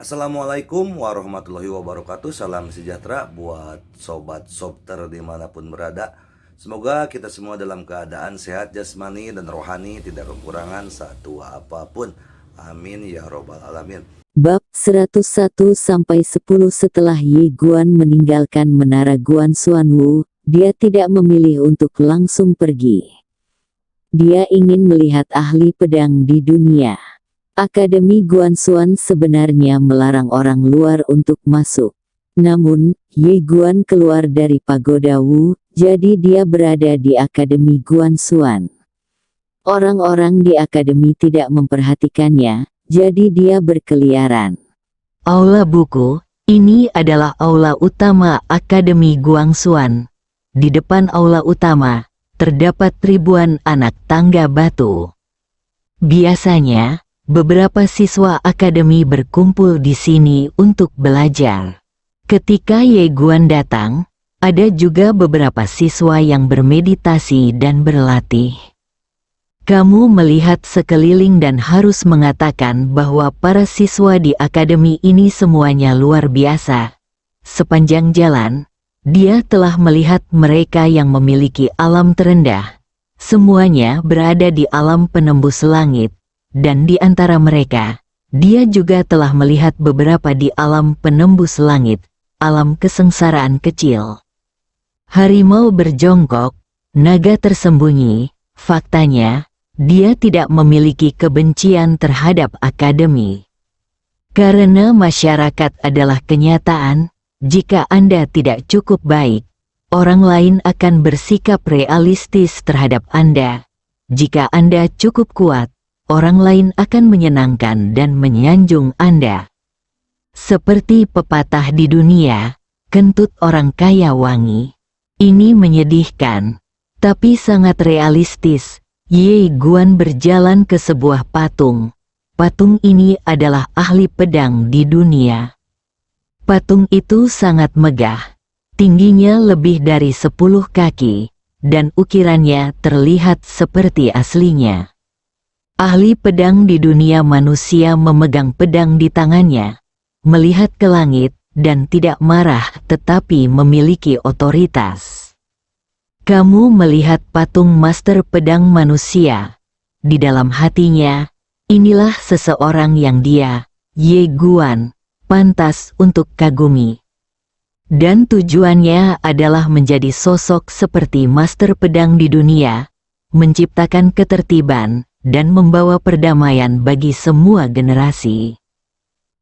Assalamualaikum warahmatullahi wabarakatuh. Salam sejahtera buat sobat sobter dimanapun berada. Semoga kita semua dalam keadaan sehat jasmani dan rohani, tidak kekurangan satu apapun. Amin ya robbal alamin. Bab 101-10. Setelah Ye Guan meninggalkan menara Guan Xuanwu, dia tidak memilih untuk langsung pergi. Dia ingin melihat ahli pedang di dunia. Akademi Guan Xuan sebenarnya melarang orang luar untuk masuk. Namun, Ye Guan keluar dari pagoda Wu, jadi dia berada di Akademi Guan Xuan. Orang-orang di akademi tidak memperhatikannya, jadi dia berkeliaran. Aula buku, ini adalah aula utama Akademi Guan Xuan. Di depan aula utama, terdapat ribuan anak tangga batu. Biasanya, beberapa siswa akademi berkumpul di sini untuk belajar. Ketika Ye Guan datang, ada juga beberapa siswa yang bermeditasi dan berlatih. Kamu melihat sekeliling dan harus mengatakan bahwa para siswa di akademi ini semuanya luar biasa. Sepanjang jalan, dia telah melihat mereka yang memiliki alam terendah. Semuanya berada di alam penembus langit. Dan di antara mereka, dia juga telah melihat beberapa di alam penembus langit, alam kesengsaraan kecil. Harimau berjongkok, naga tersembunyi, faktanya, dia tidak memiliki kebencian terhadap akademi. Karena masyarakat adalah kenyataan, jika Anda tidak cukup baik, orang lain akan bersikap realistis terhadap Anda. Jika Anda cukup kuat, orang lain akan menyenangkan dan menyanjung Anda. Seperti pepatah di dunia, kentut orang kaya wangi. Ini menyedihkan, tapi sangat realistis. Ye Guan berjalan ke sebuah patung. Patung ini adalah ahli pedang di dunia. Patung itu sangat megah. Tingginya lebih dari 10 kaki, dan ukirannya terlihat seperti aslinya. Ahli pedang di dunia manusia memegang pedang di tangannya, melihat ke langit, dan tidak marah tetapi memiliki otoritas. Kamu melihat patung master pedang manusia. Di dalam hatinya, inilah seseorang yang dia, Ye Guan, pantas untuk kagumi. Dan tujuannya adalah menjadi sosok seperti master pedang di dunia, menciptakan ketertiban, dan membawa perdamaian bagi semua generasi.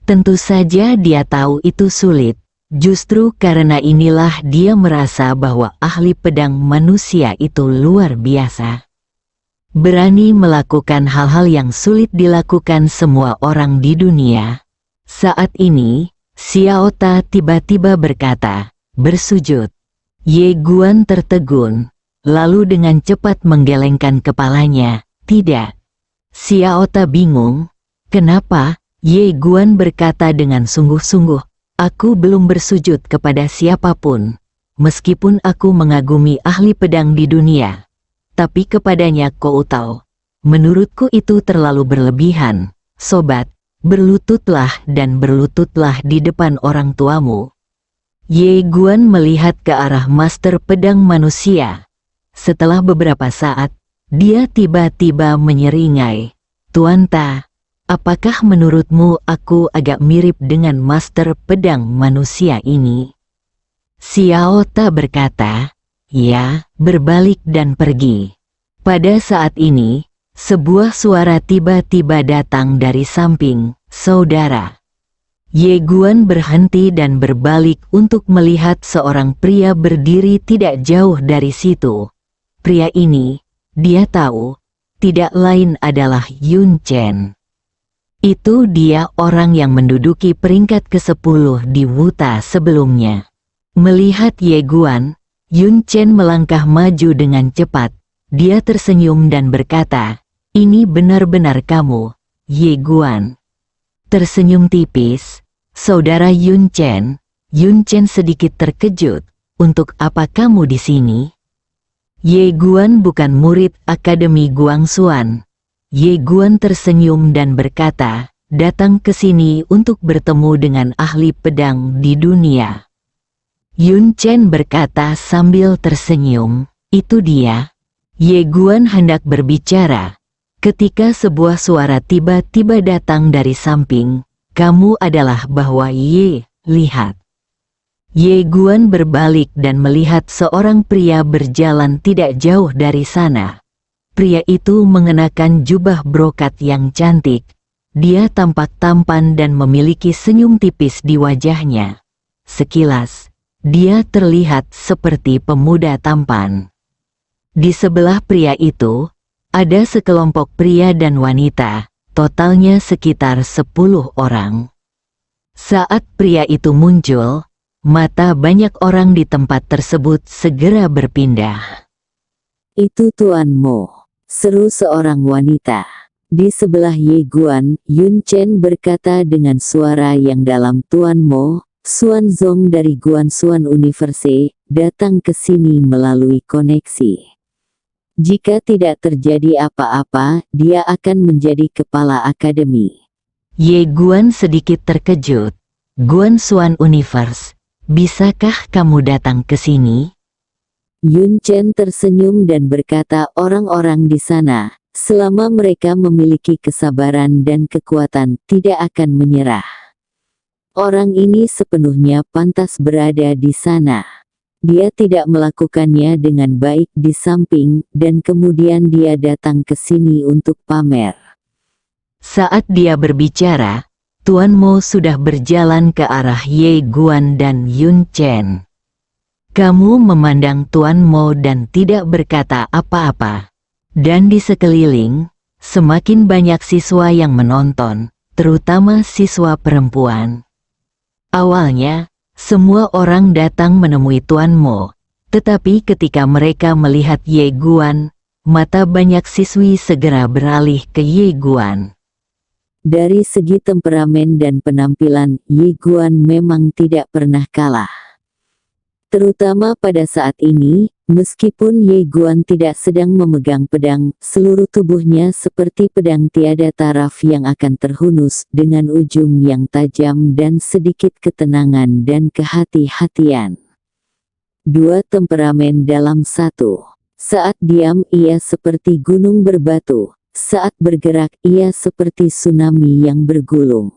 Tentu saja dia tahu itu sulit, justru karena inilah dia merasa bahwa ahli pedang manusia itu luar biasa. Berani melakukan hal-hal yang sulit dilakukan semua orang di dunia. Saat ini, Xiao Ta tiba-tiba berkata, bersujud. Ye Guan tertegun, lalu dengan cepat menggelengkan kepalanya. Tidak. Xiao Ta bingung. Kenapa? Ye Guan berkata dengan sungguh-sungguh, aku belum bersujud kepada siapapun. Meskipun aku mengagumi ahli pedang di dunia. Tapi kepadanya kau tahu. Menurutku itu terlalu berlebihan. Sobat, berlututlah dan berlututlah di depan orang tuamu. Ye Guan melihat ke arah master pedang manusia. Setelah beberapa saat, dia tiba-tiba menyeringai. Tuan Ta, apakah menurutmu aku agak mirip dengan master pedang manusia ini? Xiao Ta berkata, ya, berbalik dan pergi. Pada saat ini, sebuah suara tiba-tiba datang dari samping, saudara. Ye Guan berhenti dan berbalik untuk melihat seorang pria berdiri tidak jauh dari situ. Pria ini, dia tahu, tidak lain adalah Yun Chen. Itu dia orang yang menduduki peringkat ke-10 di Wuta sebelumnya. Melihat Ye Guan, Yun Chen melangkah maju dengan cepat. Dia tersenyum dan berkata, ini benar-benar kamu, Ye Guan. Tersenyum tipis, saudara Yun Chen. Yun Chen sedikit terkejut, untuk apa kamu di sini? Ye Guan bukan murid Akademi Guan Xuan. Ye Guan tersenyum dan berkata, datang ke sini untuk bertemu dengan ahli pedang di dunia. Yun Chen berkata sambil tersenyum, itu dia. Ye Guan hendak berbicara, ketika sebuah suara tiba-tiba datang dari samping, kamu adalah bahwa Ye, lihat. Ye Guan berbalik dan melihat seorang pria berjalan tidak jauh dari sana. Pria itu mengenakan jubah brokat yang cantik. Dia tampak tampan dan memiliki senyum tipis di wajahnya. Sekilas, dia terlihat seperti pemuda tampan. Di sebelah pria itu, ada sekelompok pria dan wanita, totalnya sekitar 10 orang. Saat pria itu muncul, mata banyak orang di tempat tersebut segera berpindah. Itu Tuan Mo, seru seorang wanita. Di sebelah Ye Guan, Yun Chen berkata dengan suara yang dalam, Tuan Mo, Xuan Zong dari Guanxuan University, datang ke sini melalui koneksi. Jika tidak terjadi apa-apa, dia akan menjadi kepala akademi. Ye Guan sedikit terkejut. Guanxuan Universe, bisakah kamu datang ke sini? Yun Chen tersenyum dan berkata, orang-orang di sana, selama mereka memiliki kesabaran dan kekuatan, tidak akan menyerah. Orang ini sepenuhnya pantas berada di sana. Dia tidak melakukannya dengan baik di samping, dan kemudian dia datang ke sini untuk pamer. Saat dia berbicara, Tuan Mo sudah berjalan ke arah Ye Guan dan Yun Chen. Kamu memandang Tuan Mo dan tidak berkata apa-apa. Dan di sekeliling, semakin banyak siswa yang menonton, terutama siswa perempuan. Awalnya, semua orang datang menemui Tuan Mo, tetapi ketika mereka melihat Ye Guan, mata banyak siswi segera beralih ke Ye Guan. Dari segi temperamen dan penampilan, Ye Guan memang tidak pernah kalah. Terutama pada saat ini, meskipun Ye Guan tidak sedang memegang pedang, seluruh tubuhnya seperti pedang tiada taraf yang akan terhunus dengan ujung yang tajam dan sedikit ketenangan dan kehati-hatian. Dua temperamen dalam satu. Saat diam ia seperti gunung berbatu, saat bergerak ia seperti tsunami yang bergulung.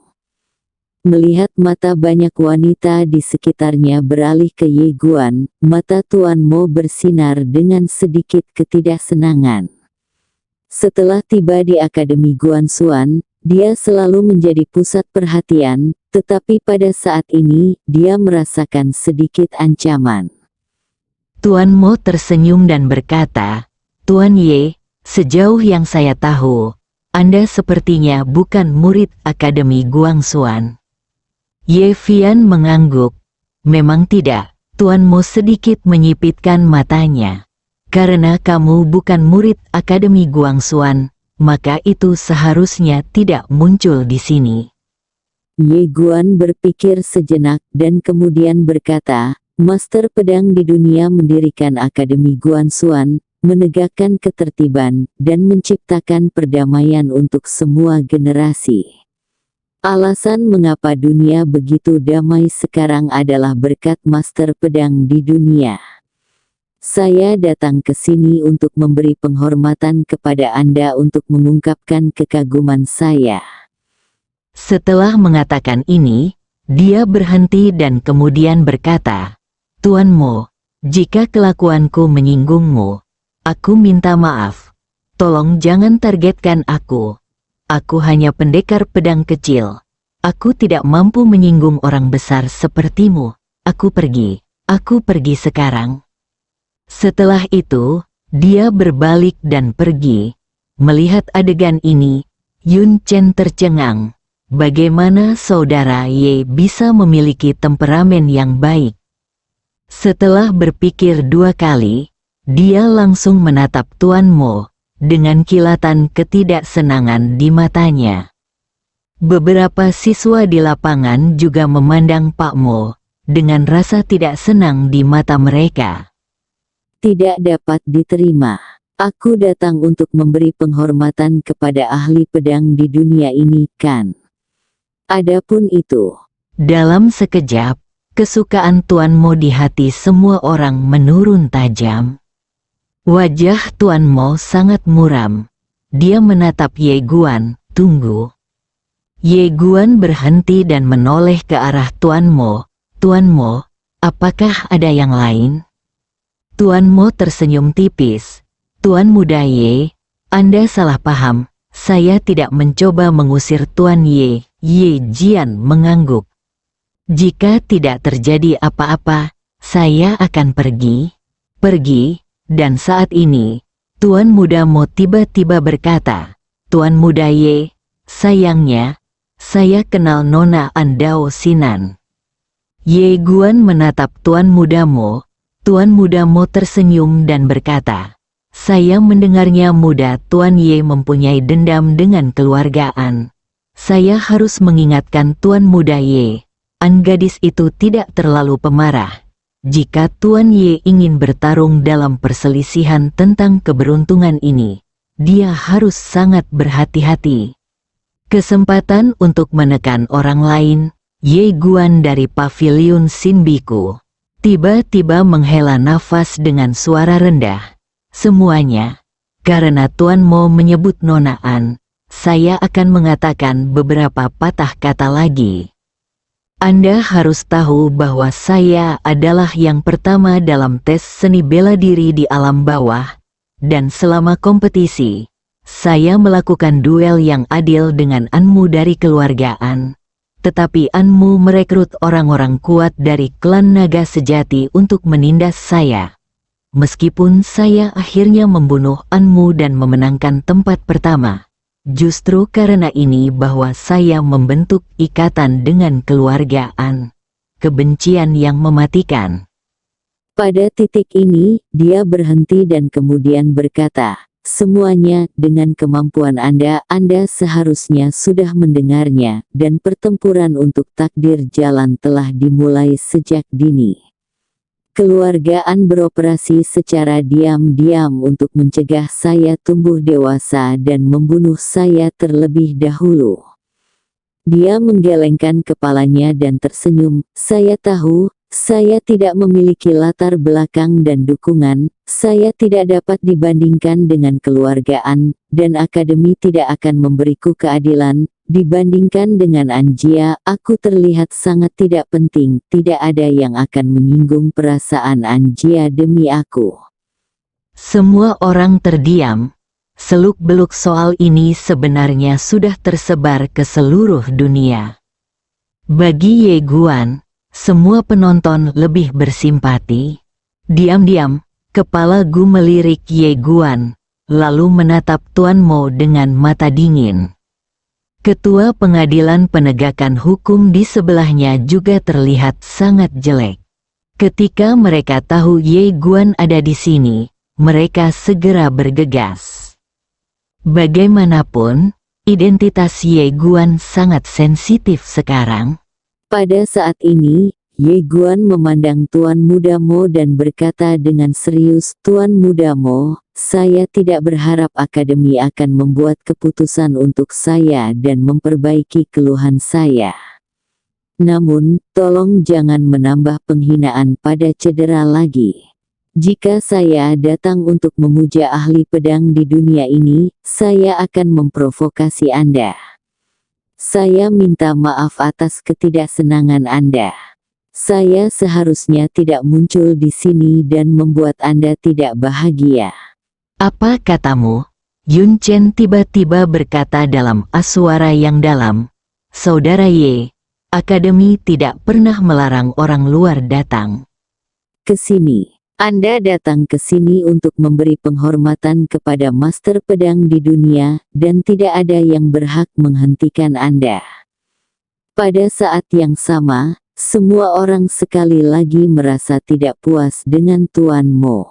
Melihat mata banyak wanita di sekitarnya beralih ke Ye Guan, mata Tuan Mo bersinar dengan sedikit ketidaksenangan. Setelah tiba di Akademi Guanxuan, dia selalu menjadi pusat perhatian, tetapi pada saat ini, dia merasakan sedikit ancaman. Tuan Mo tersenyum dan berkata, Tuan Ye, sejauh yang saya tahu, Anda sepertinya bukan murid Akademi Guanxuan. Ye Fian mengangguk. Memang tidak, Tuan Mo sedikit menyipitkan matanya. Karena kamu bukan murid Akademi Guanxuan, maka itu seharusnya tidak muncul di sini. Ye Guan berpikir sejenak dan kemudian berkata, Master Pedang di dunia mendirikan Akademi Guanxuan, menegakkan ketertiban, dan menciptakan perdamaian untuk semua generasi. Alasan mengapa dunia begitu damai sekarang adalah berkat Master Pedang di dunia. Saya datang ke sini untuk memberi penghormatan kepada Anda untuk mengungkapkan kekaguman saya. Setelah mengatakan ini, dia berhenti dan kemudian berkata, Tuan Mo, jika kelakuanku menyinggungmu, aku minta maaf. Tolong jangan targetkan aku. Aku hanya pendekar pedang kecil. Aku tidak mampu menyinggung orang besar sepertimu. Aku pergi sekarang. Setelah itu, dia berbalik dan pergi. Melihat adegan ini, Yun Chen tercengang. Bagaimana saudara Ye bisa memiliki temperamen yang baik? Setelah berpikir 2 kali, dia langsung menatap Tuan Mo dengan kilatan ketidaksenangan di matanya. Beberapa siswa di lapangan juga memandang Pak Mo dengan rasa tidak senang di mata mereka. Tidak dapat diterima. Aku datang untuk memberi penghormatan kepada ahli pedang di dunia ini, kan? Adapun itu, Dalam sekejap, kesukaan Tuan Mo di hati semua orang menurun tajam. Wajah Tuan Mo sangat muram. Dia menatap Ye Guan, tunggu. Ye Guan berhenti dan menoleh ke arah Tuan Mo. Tuan Mo, apakah ada yang lain? Tuan Mo tersenyum tipis. Tuan Muda Ye, Anda salah paham. Saya tidak mencoba mengusir Tuan Ye. Ye Jian mengangguk. Jika tidak terjadi apa-apa, saya akan pergi. Pergi, dan saat ini, Tuan Muda Mo tiba-tiba berkata, Tuan Muda Ye, sayangnya, saya kenal Nona Andao Sinan. Ye Guan menatap Tuan Muda Mo. Tuan Muda Mo tersenyum dan berkata, saya mendengarnya muda Tuan Ye mempunyai dendam dengan keluargaan. Saya harus mengingatkan Tuan Muda Ye, gadis itu tidak terlalu pemarah. Jika Tuan Ye ingin bertarung dalam perselisihan tentang keberuntungan ini, dia harus sangat berhati-hati. Kesempatan untuk menekan orang lain, Ye Guan dari paviliun Sinbiku tiba-tiba menghela nafas dengan suara rendah. Semuanya, karena Tuan Mo menyebut Nona An, saya akan mengatakan beberapa patah kata lagi. Anda harus tahu bahwa saya adalah yang pertama dalam tes seni bela diri di alam bawah, dan selama kompetisi, saya melakukan duel yang adil dengan Anmu dari keluargaan. Tetapi Anmu merekrut orang-orang kuat dari klan naga sejati untuk menindas saya. Meskipun saya akhirnya membunuh Anmu dan memenangkan tempat pertama, justru karena ini bahwa saya membentuk ikatan dengan keluargaan. Kebencian yang mematikan. pada titik ini, dia berhenti dan kemudian berkata, semuanya dengan kemampuan Anda seharusnya sudah mendengarnya, dan pertempuran untuk takdir jalan telah dimulai sejak dini. Keluargaan beroperasi secara diam-diam untuk mencegah saya tumbuh dewasa dan membunuh saya terlebih dahulu. Dia menggelengkan kepalanya dan tersenyum, saya tahu, saya tidak memiliki latar belakang dan dukungan, saya tidak dapat dibandingkan dengan keluargaan, dan akademi tidak akan memberiku keadilan. Dibandingkan dengan Anjia, aku terlihat sangat tidak penting, tidak ada yang akan menyinggung perasaan Anjia demi aku. Semua orang terdiam. Seluk-beluk soal ini sebenarnya sudah tersebar ke seluruh dunia. Bagi Ye Guan, semua penonton lebih bersimpati. Diam-diam, kepala Gu melirik Ye Guan, lalu menatap Tuan Mo dengan mata dingin. Ketua Pengadilan Penegakan Hukum di sebelahnya juga terlihat sangat jelek. Ketika mereka tahu Ye Guan ada di sini, mereka segera bergegas. Bagaimanapun, identitas Ye Guan sangat sensitif sekarang. Pada saat ini, Ye Guan memandang Tuan Muda Mo dan berkata dengan serius, Tuan Muda Mo, saya tidak berharap akademi akan membuat keputusan untuk saya dan memperbaiki keluhan saya. Namun, tolong jangan menambah penghinaan pada cedera lagi. Jika saya datang untuk memuja ahli pedang di dunia ini, saya akan memprovokasi Anda. Saya minta maaf atas ketidaksenangan Anda. Saya seharusnya tidak muncul di sini dan membuat Anda tidak bahagia. Apa katamu? Yun Chen tiba-tiba berkata dalam suara yang dalam. Saudara Ye, akademi tidak pernah melarang orang luar datang ke sini. Anda datang ke sini untuk memberi penghormatan kepada master pedang di dunia, dan tidak ada yang berhak menghentikan Anda. Pada saat yang sama, semua orang sekali lagi merasa tidak puas dengan Tuan Mo.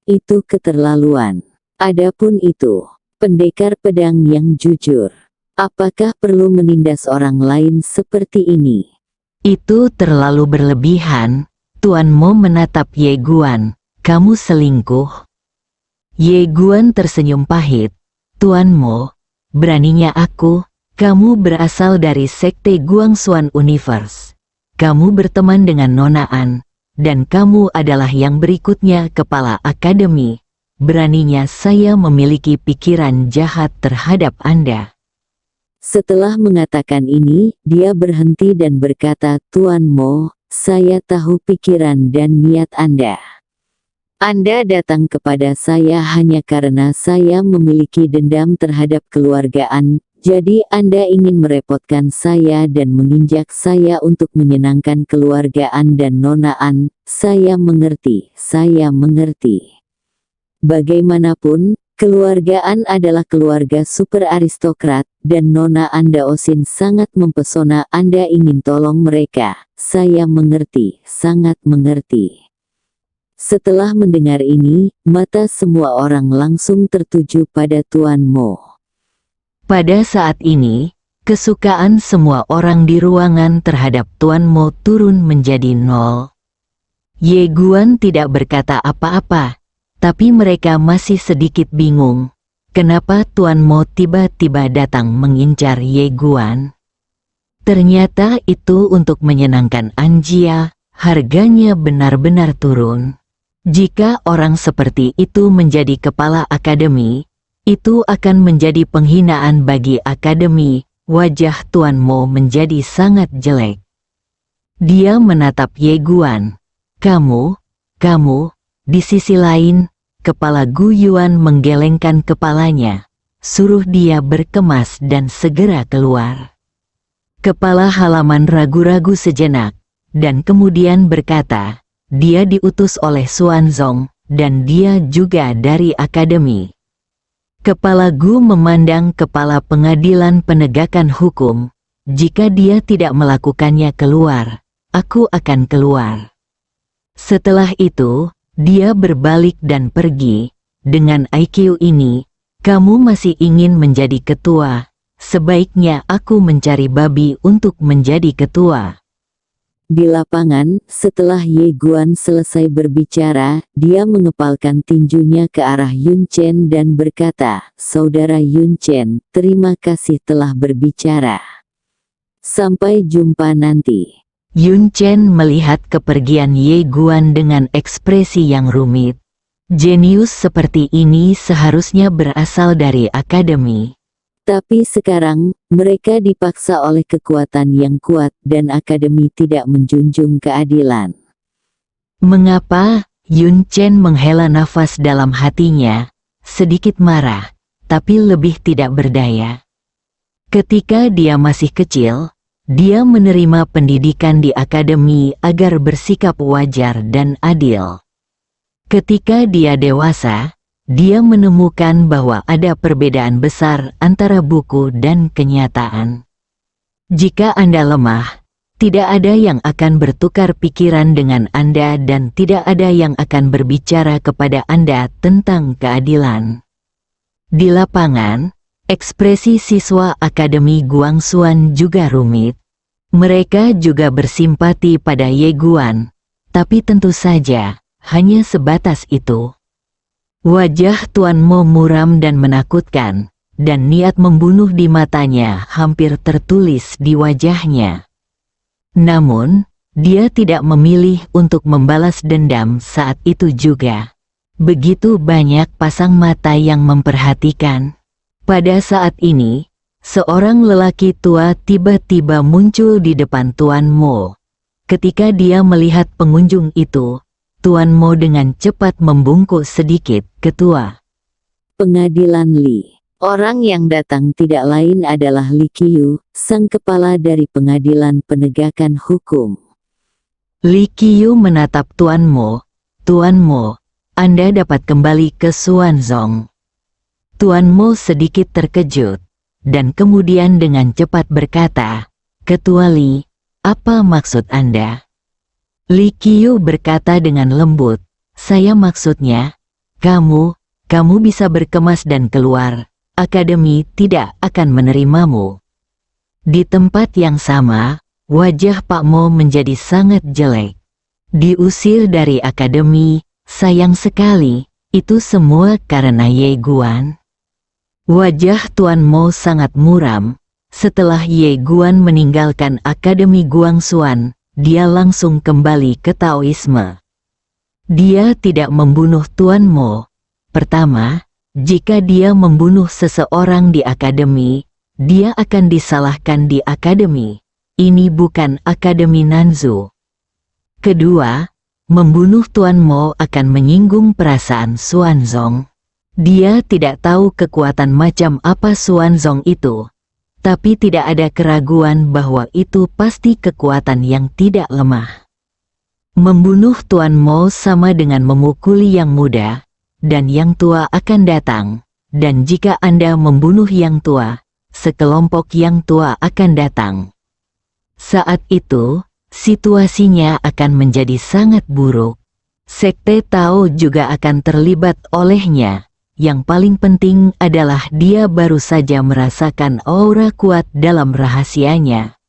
Itu keterlaluan. Adapun itu, pendekar pedang yang jujur. Apakah perlu menindas orang lain seperti ini? Itu terlalu berlebihan. Tuan Mo menatap Ye Guan. Kamu selingkuh? Ye Guan tersenyum pahit. Tuan Mo, beraninya aku, Kamu berasal dari sekte Guangxuan Universe. Kamu berteman dengan Nona An, dan kamu adalah yang berikutnya kepala akademi. Beraninya saya memiliki pikiran jahat terhadap Anda. Setelah mengatakan ini, dia berhenti dan berkata, Tuan Mo, saya tahu pikiran dan niat Anda. Anda datang kepada saya hanya karena saya memiliki dendam terhadap keluarga An. Jadi Anda ingin merepotkan saya dan menginjak saya untuk menyenangkan keluarga An dan Nona An. Saya mengerti, saya mengerti. Bagaimanapun, keluarga An adalah keluarga super aristokrat, dan Nona Anda Osin sangat mempesona. Anda ingin tolong mereka. Saya mengerti, sangat mengerti. Setelah mendengar ini, mata semua orang langsung tertuju pada Tuan Mo. Pada saat ini, kesukaan semua orang di ruangan terhadap Tuan Mo turun menjadi 0. Ye Guan tidak berkata apa-apa, tapi mereka masih sedikit bingung. Kenapa Tuan Mo tiba-tiba datang mengincar Ye Guan? Ternyata itu untuk menyenangkan Anjia, harganya benar-benar turun. Jika orang seperti itu menjadi kepala akademi, itu akan menjadi penghinaan bagi akademi. Wajah Tuan Mo menjadi sangat jelek. Dia menatap Ye Guan. Kamu, di sisi lain, kepala Gu Yuan menggelengkan kepalanya. Suruh dia berkemas dan segera keluar. Kepala halaman ragu-ragu sejenak, dan kemudian berkata, dia diutus oleh Xuanzong, dan dia juga dari akademi. Kepala Gu memandang kepala pengadilan penegakan hukum. Jika dia tidak melakukannya keluar, aku akan keluar. Setelah itu, dia berbalik dan pergi. Dengan IQ ini, kamu masih ingin menjadi ketua. Sebaiknya aku mencari babi untuk menjadi ketua. Di lapangan, setelah Ye Guan selesai berbicara, dia mengepalkan tinjunya ke arah Yun Chen dan berkata, Saudara Yun Chen, terima kasih telah berbicara. Sampai jumpa nanti. Yun Chen melihat kepergian Ye Guan dengan ekspresi yang rumit. Jenius seperti ini seharusnya berasal dari akademi. Tapi sekarang, mereka dipaksa oleh kekuatan yang kuat dan akademi tidak menjunjung keadilan. Mengapa? Yun Chen menghela nafas dalam hatinya, sedikit marah, tapi lebih tidak berdaya. Ketika dia masih kecil, dia menerima pendidikan di akademi agar bersikap wajar dan adil. Ketika dia dewasa, dia menemukan bahwa ada perbedaan besar antara buku dan kenyataan. Jika Anda lemah, tidak ada yang akan bertukar pikiran dengan Anda dan tidak ada yang akan berbicara kepada Anda tentang keadilan. Di lapangan, ekspresi siswa Akademi Guangxuan juga rumit. Mereka juga bersimpati pada Ye Guan, tapi tentu saja, hanya sebatas itu. Wajah Tuan Mo muram dan menakutkan, dan niat membunuh di matanya hampir tertulis di wajahnya. Namun, dia tidak memilih untuk membalas dendam saat itu juga. Begitu banyak pasang mata yang memperhatikan. Pada saat ini, seorang lelaki tua tiba-tiba muncul di depan Tuan Mo. Ketika dia melihat pengunjung itu, Tuan Mo dengan cepat membungkuk sedikit, Ketua. Pengadilan Li. Orang yang datang tidak lain adalah Li Qiu, sang kepala dari pengadilan penegakan hukum. Li Qiu menatap Tuan Mo. Tuan Mo, Anda dapat kembali ke Xuanzong. Tuan Mo sedikit terkejut, dan kemudian dengan cepat berkata, Ketua Li, apa maksud Anda? Li Qiu berkata dengan lembut, saya maksudnya, kamu bisa berkemas dan keluar, akademi tidak akan menerimamu. Di tempat yang sama, wajah Pak Mo menjadi sangat jelek. Diusir dari akademi, sayang sekali, itu semua karena Ye Guan. Wajah Tuan Mo sangat muram, Setelah Ye Guan meninggalkan Akademi Guangxuan, dia langsung kembali ke Taoisme. Dia tidak membunuh Tuan Mo. Pertama, jika dia membunuh seseorang di akademi, dia akan disalahkan di akademi. Ini bukan Akademi Nanzu. Kedua, membunuh Tuan Mo akan menyinggung perasaan Xuanzong. Dia tidak tahu kekuatan macam apa Xuanzong itu, tapi tidak ada keraguan bahwa itu pasti kekuatan yang tidak lemah. Membunuh Tuan Mo sama dengan memukuli yang muda, dan yang tua akan datang, dan jika Anda membunuh yang tua, sekelompok yang tua akan datang. Saat itu, situasinya akan menjadi sangat buruk. Sekte Tao juga akan terlibat olehnya. Yang paling penting adalah dia baru saja merasakan aura kuat dalam rahasianya.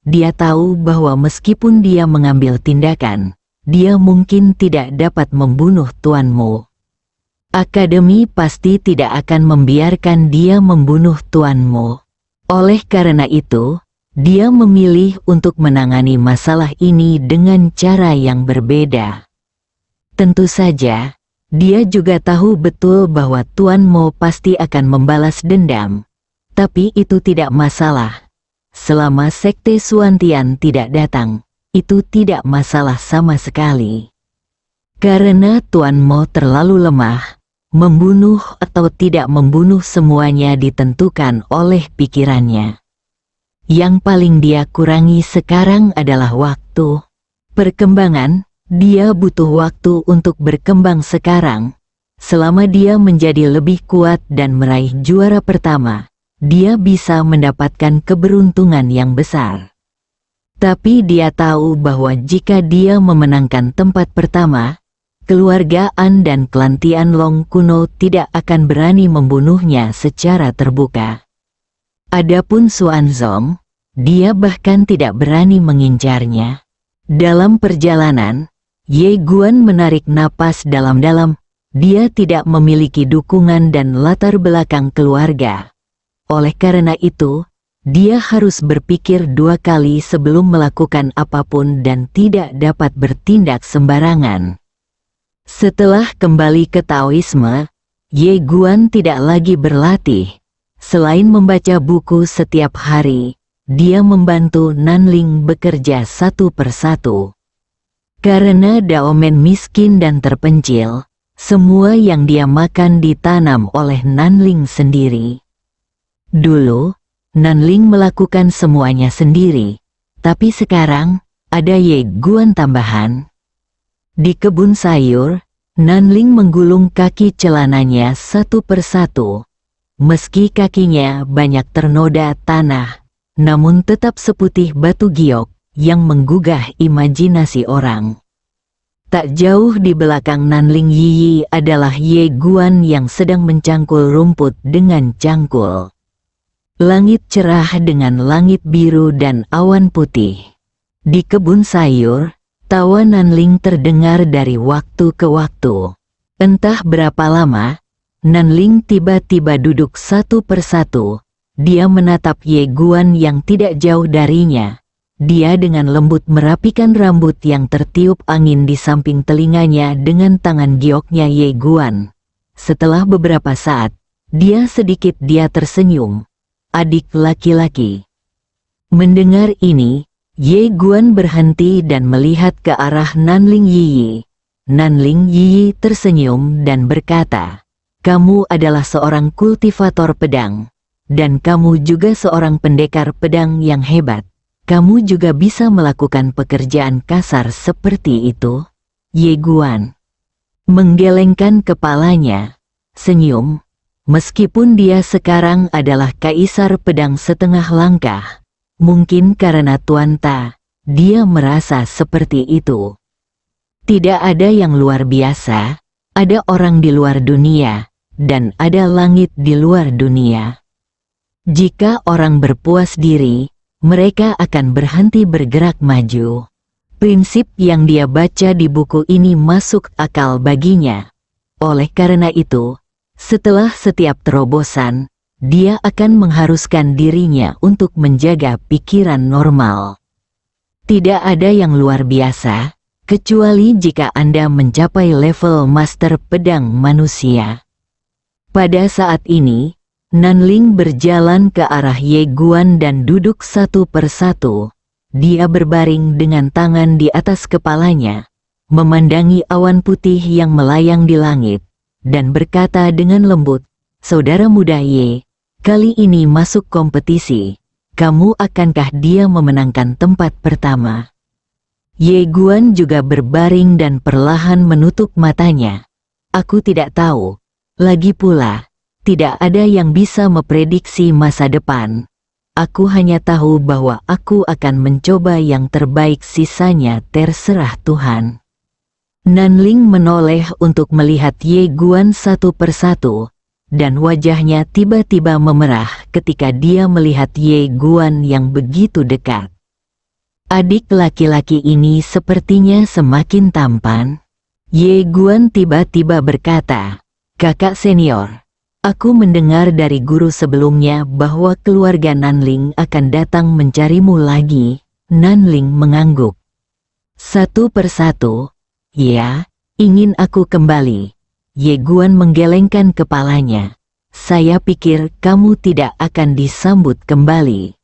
Dia tahu bahwa meskipun dia mengambil tindakan, dia mungkin tidak dapat membunuh Tuan Mo. Akademi pasti tidak akan membiarkan dia membunuh Tuan Mo. Oleh karena itu, dia memilih untuk menangani masalah ini dengan cara yang berbeda. Tentu saja, dia juga tahu betul bahwa Tuan Mo pasti akan membalas dendam. Tapi itu tidak masalah. Selama Sekte Xuantian tidak datang, itu tidak masalah sama sekali. Karena Tuan Mo terlalu lemah, membunuh atau tidak membunuh semuanya ditentukan oleh pikirannya. Yang paling dia kurangi sekarang adalah waktu. Perkembangan, dia butuh waktu untuk berkembang sekarang. Selama dia menjadi lebih kuat dan meraih juara pertama, dia bisa mendapatkan keberuntungan yang besar. Tapi dia tahu bahwa jika dia memenangkan tempat pertama, keluarga An dan klan Tianlong kuno tidak akan berani membunuhnya secara terbuka. Adapun Xuanzong, dia bahkan tidak berani mengincarnya. Dalam perjalanan, Ye Guan menarik napas dalam-dalam. Dia tidak memiliki dukungan dan latar belakang keluarga. Oleh karena itu, dia harus berpikir dua kali sebelum melakukan apapun dan tidak dapat bertindak sembarangan. Setelah kembali ke Taoisme, Ye Guan tidak lagi berlatih. Selain membaca buku setiap hari, dia membantu Nanling bekerja satu persatu. Karena Daomen miskin dan terpencil, semua yang dia makan ditanam oleh Nanling sendiri. Dulu, Nanling melakukan semuanya sendiri, tapi sekarang, ada Ye Guan tambahan. Di kebun sayur, Nanling menggulung kaki celananya satu persatu. Meski kakinya banyak ternoda tanah, namun tetap seputih batu giok yang menggugah imajinasi orang. Tak jauh di belakang Nanling Yiyi adalah Ye Guan yang sedang mencangkul rumput dengan cangkul. Langit cerah dengan langit biru dan awan putih. Di kebun sayur, tawa Nanling terdengar dari waktu ke waktu. Entah berapa lama, Nanling tiba-tiba duduk satu persatu. Dia menatap Ye Guan yang tidak jauh darinya. Dia dengan lembut merapikan rambut yang tertiup angin di samping telinganya dengan tangan gioknya Ye Guan. Setelah beberapa saat, dia tersenyum. Adik laki-laki. Mendengar ini, Ye Guan berhenti dan melihat ke arah Nanling Yiyi. Nanling Yiyi tersenyum dan berkata, "Kamu adalah seorang kultivator pedang, dan kamu juga seorang pendekar pedang yang hebat. Kamu juga bisa melakukan pekerjaan kasar seperti itu?" Ye Guan menggelengkan kepalanya, senyum. Meskipun dia sekarang adalah kaisar pedang setengah langkah, mungkin karena Tuan Ta, dia merasa seperti itu. Tidak ada yang luar biasa, ada orang di luar dunia, dan ada langit di luar dunia. Jika orang berpuas diri, mereka akan berhenti bergerak maju. Prinsip yang dia baca di buku ini masuk akal baginya. Oleh karena itu, setelah setiap terobosan, dia akan mengharuskan dirinya untuk menjaga pikiran normal. Tidak ada yang luar biasa, kecuali jika Anda mencapai level master pedang manusia. Pada saat ini, Nanling berjalan ke arah Ye Guan dan duduk satu persatu. Dia berbaring dengan tangan di atas kepalanya, memandangi awan putih yang melayang di langit, dan berkata dengan lembut, "Saudara muda Ye, kali ini masuk kompetisi, kamu akankah dia memenangkan tempat pertama?" Ye Guan juga berbaring dan perlahan menutup matanya. "Aku tidak tahu. Lagi pula, tidak ada yang bisa memprediksi masa depan. Aku hanya tahu bahwa aku akan mencoba yang terbaik, sisanya terserah Tuhan." Nanling menoleh untuk melihat Ye Guan satu persatu, dan wajahnya tiba-tiba memerah ketika dia melihat Ye Guan yang begitu dekat. Adik laki-laki ini sepertinya semakin tampan. Ye Guan tiba-tiba berkata, "Kakak senior, aku mendengar dari guru sebelumnya bahwa keluarga Nanling akan datang mencarimu lagi." Nanling mengangguk. "Satu persatu, ya, ingin aku kembali." Ye Guan menggelengkan kepalanya. "Saya pikir kamu tidak akan disambut kembali."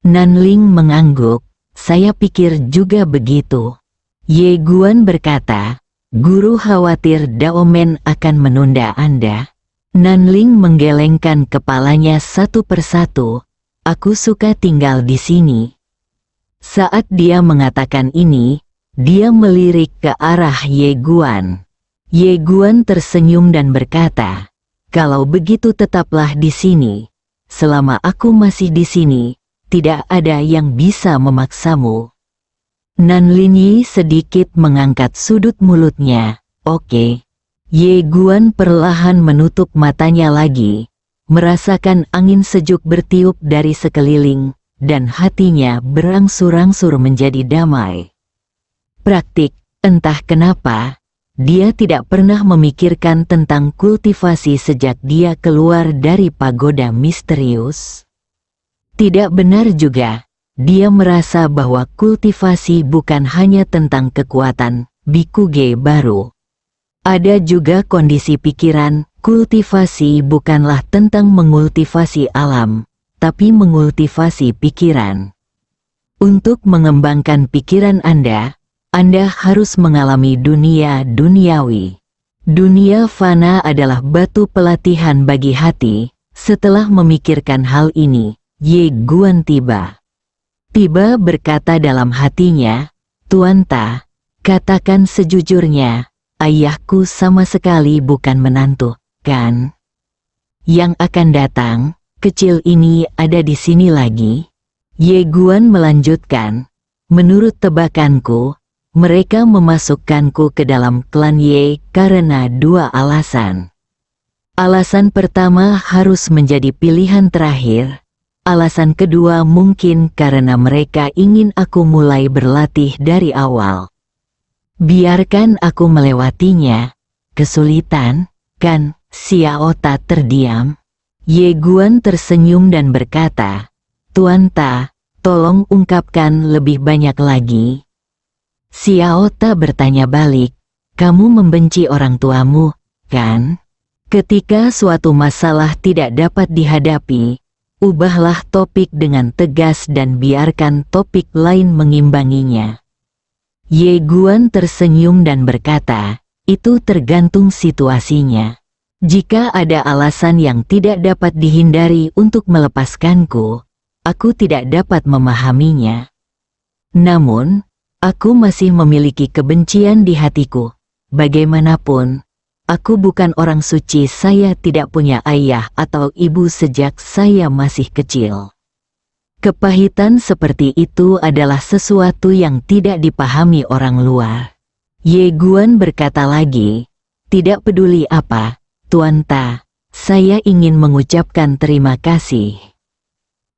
Nanling mengangguk. "Saya pikir juga begitu." Ye Guan berkata, "Guru khawatir Daomen akan menunda Anda." Nanling menggelengkan kepalanya satu persatu. "Aku suka tinggal di sini." Saat dia mengatakan ini, dia melirik ke arah Ye Guan. Ye Guan tersenyum dan berkata, "Kalau begitu tetaplah di sini. Selama aku masih di sini, tidak ada yang bisa memaksamu." Nanling sedikit mengangkat sudut mulutnya. "Oke." Ye Guan perlahan menutup matanya lagi, merasakan angin sejuk bertiup dari sekeliling, dan hatinya berangsur-angsur menjadi damai. Praktik, entah kenapa, dia tidak pernah memikirkan tentang kultivasi sejak dia keluar dari pagoda misterius. Tidak benar juga, dia merasa bahwa kultivasi bukan hanya tentang kekuatan Bikuge baru. Ada juga kondisi pikiran. Kultivasi bukanlah tentang mengultivasi alam, tapi mengultivasi pikiran. Untuk mengembangkan pikiran Anda harus mengalami dunia duniawi. Dunia fana adalah batu pelatihan bagi hati. Setelah memikirkan hal ini, Ye Guan tiba berkata dalam hatinya, "Tuan Ta, katakan sejujurnya, ayahku sama sekali bukan menantu, kan? Yang akan datang, kecil ini ada di sini lagi?" Ye Guan melanjutkan, "Menurut tebakanku, mereka memasukkanku ke dalam klan Ye karena dua alasan. Alasan pertama harus menjadi pilihan terakhir. Alasan kedua mungkin karena mereka ingin aku mulai berlatih dari awal. Biarkan aku melewatinya. Kesulitan, kan?" Xiao Ta terdiam. Ye Guan tersenyum dan berkata, "Tuan Ta, tolong ungkapkan lebih banyak lagi." Xiao Ta bertanya balik, "Kamu membenci orang tuamu, kan? Ketika suatu masalah tidak dapat dihadapi, ubahlah topik dengan tegas dan biarkan topik lain mengimbanginya." Ye Guan tersenyum dan berkata, "Itu tergantung situasinya. Jika ada alasan yang tidak dapat dihindari untuk melepaskanku, aku tidak dapat memahaminya. Namun, aku masih memiliki kebencian di hatiku. Bagaimanapun, aku bukan orang suci. Saya tidak punya ayah atau ibu sejak saya masih kecil. Kepahitan seperti itu adalah sesuatu yang tidak dipahami orang luar." Ye Guan berkata lagi, "Tidak peduli apa, Tuan Ta, saya ingin mengucapkan terima kasih.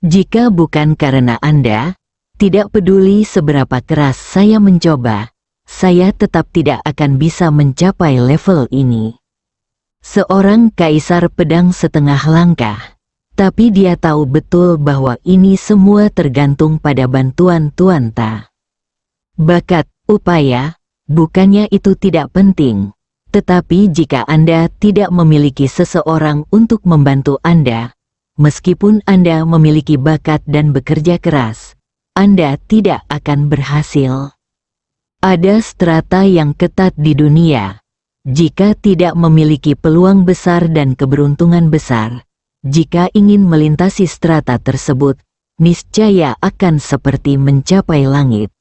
Jika bukan karena Anda, tidak peduli seberapa keras saya mencoba, saya tetap tidak akan bisa mencapai level ini." Seorang kaisar pedang setengah langkah, Tapi dia tahu betul bahwa ini semua tergantung pada bantuan Tuanta. Bakat, upaya, bukannya itu tidak penting. Tetapi jika Anda tidak memiliki seseorang untuk membantu Anda, meskipun Anda memiliki bakat dan bekerja keras, Anda tidak akan berhasil. Ada strata yang ketat di dunia. Jika tidak memiliki peluang besar dan keberuntungan besar, jika ingin melintasi strata tersebut, niscaya akan seperti mencapai langit.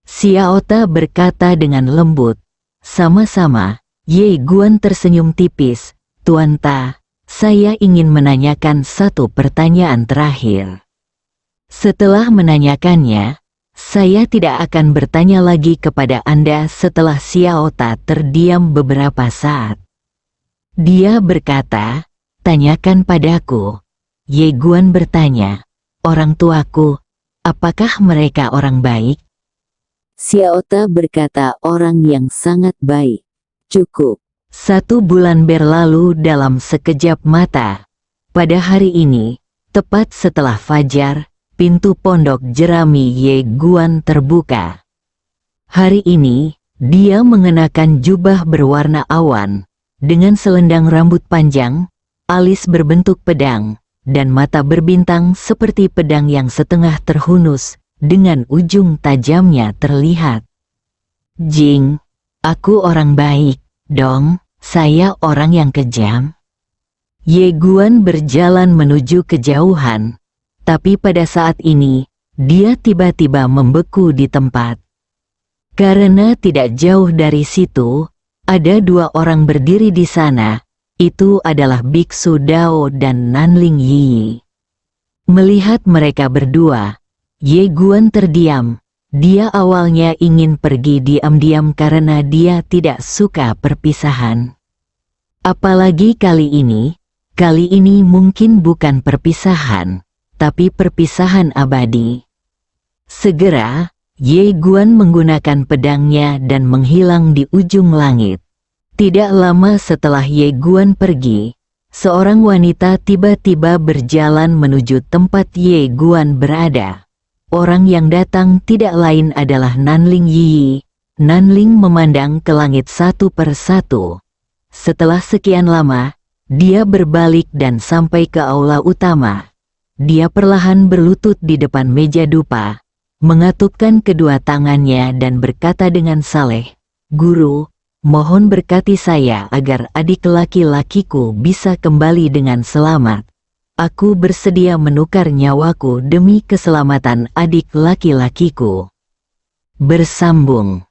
Xiaota berkata dengan lembut. Sama-sama, Ye Guan tersenyum tipis. Tuanta, saya ingin menanyakan satu pertanyaan terakhir. Setelah menanyakannya, saya tidak akan bertanya lagi kepada Anda setelah Xiaota terdiam beberapa saat. Dia berkata, tanyakan padaku. Ye Guan bertanya, orang tuaku, apakah mereka orang baik? Xiaota berkata orang yang sangat baik. Cukup. 1 bulan berlalu dalam sekejap mata. Pada hari ini, tepat setelah fajar, pintu pondok jerami Ye Guan terbuka. Hari ini, dia mengenakan jubah berwarna awan, dengan selendang rambut panjang, alis berbentuk pedang, dan mata berbintang seperti pedang yang setengah terhunus, dengan ujung tajamnya terlihat. Jing, aku orang baik, dong, saya orang yang kejam. Ye Guan berjalan menuju kejauhan, tapi pada saat ini, dia tiba-tiba membeku di tempat. Karena tidak jauh dari situ, ada 2 orang berdiri di sana. Itu adalah Biksu Dao dan Nanling Yi. Melihat mereka berdua, Ye Guan terdiam. Dia awalnya ingin pergi diam-diam karena dia tidak suka perpisahan. Apalagi kali ini mungkin bukan perpisahan, tapi perpisahan abadi. Segera, Ye Guan menggunakan pedangnya dan menghilang di ujung langit. Tidak lama setelah Ye Guan pergi, seorang wanita tiba-tiba berjalan menuju tempat Ye Guan berada. Orang yang datang tidak lain adalah Nanling Yi. Nanling memandang ke langit satu persatu. Setelah sekian lama, dia berbalik dan sampai ke aula utama. Dia perlahan berlutut di depan meja dupa, mengatupkan kedua tangannya dan berkata dengan saleh, "Guru, mohon berkati saya agar adik laki-lakiku bisa kembali dengan selamat. Aku bersedia menukar nyawaku demi keselamatan adik laki-lakiku." Bersambung.